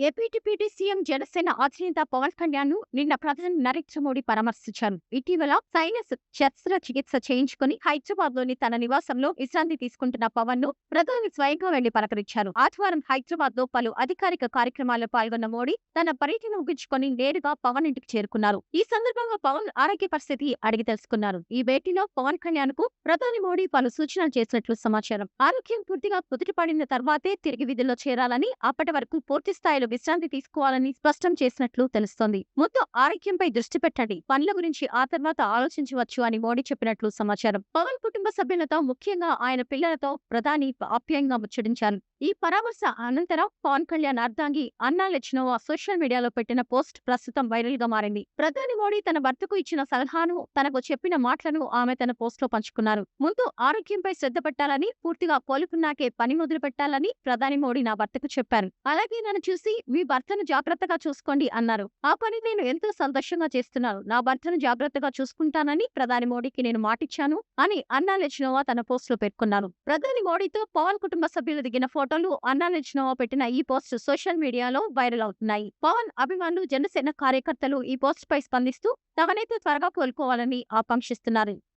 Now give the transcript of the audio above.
AP deputy CM Janasena అధినేత పవన్ కళ్యాణ్ నిన్న ప్రధాని నరేంద్ర మోడీ పరామర్శించారు. ఇటీవల సైనస్ శస్త్రచికిత్స చేయించుకుని హైదరాబాద్ లోని తన నివాసంలో విశ్రాంతి తీసుకుంటున్న పవన్ ను ప్రధాని స్వయంగా వెళ్లి పలకరించారు. ఆదివారం హైదరాబాద్ లో పలు అధికారిక కార్యక్రమాల్లో పాల్గొన్న మోడీ తన పర్యటన ముగించుకొని నేరుగా పవన్ ఇంటికి చేరుకున్నారు. ఈ సందర్భంగా పవన్ ఆరోగ్య పరిస్థితి అడిగి తెలుసుకున్నారు. ఈ భేటీలో పవన్ కళ్యాణ్ కు ప్రధాని మోడీ పలు సూచనలు చేసినట్లు సమాచారం. ఆరోగ్యం పూర్తిగా కుదుటపడిన తర్వాతే తిరిగి విధుల్లో చేరాలని, అప్పటి వరకు పూర్తి స్థాయిలో విశ్రాంతి తీసుకోవాలని స్పష్టం చేసినట్లు తెలుస్తోంది. ముందు ఆరోగ్యంపై దృష్టి పెట్టండి, పనుల గురించి ఆ తర్వాత ఆలోచించవచ్చు అని మోడీ చెప్పినట్లు సమాచారం. పవన్ కుటుంబ సభ్యులతో, ముఖ్యంగా ఆయన పిల్లలతో ప్రధాని ఆప్యాయంగా ముచ్చటించారు. ఈ పరామర్శ అనంతరం పవన్ కళ్యాణ్ అర్ధాంగి అన్నా లెచ్నోవా సోషల్ మీడియాలో పెట్టిన పోస్ట్ ప్రస్తుతం వైరల్ గా మారింది. ప్రధాని మోడీ తన భర్తకు ఇచ్చిన సలహాను, తనకు చెప్పిన మాటలను ఆమె తన పోస్ట్ లో పంచుకున్నారు. ముందు ఆరోగ్యంపై శ్రద్ధ పెట్టాలని, పూర్తిగా కోలుకున్నాకే పని మొదలు పెట్టాలని ప్రధాని మోడీ నా భర్తకు చెప్పారు. అలాగే నన్ను చూసి మీ భర్తను జాగ్రత్తగా చూసుకోండి అన్నారు. ఆ పని నేను ఎంతో సంతోషంగా చేస్తున్నాను. నా భర్తను జాగ్రత్తగా చూసుకుంటానని ప్రధాని మోడీకి నేను మాటిచ్చాను అని అన్నా లెచ్నోవా తన పోస్ట్ లో పేర్కొన్నారు. ప్రధాని మోడీతో పవన్ కుటుంబ సభ్యులు దిగిన ఫోటోలు అన్నా లెచ్నోవా పెట్టిన ఈ పోస్ట్ సోషల్ మీడియాలో వైరల్ అవుతున్నాయి. పవన్ అభిమానులు, జనసేన కార్యకర్తలు ఈ పోస్ట్ పై స్పందిస్తూ తమనైతే త్వరగా కోలుకోవాలని ఆకాంక్షిస్తున్నారు.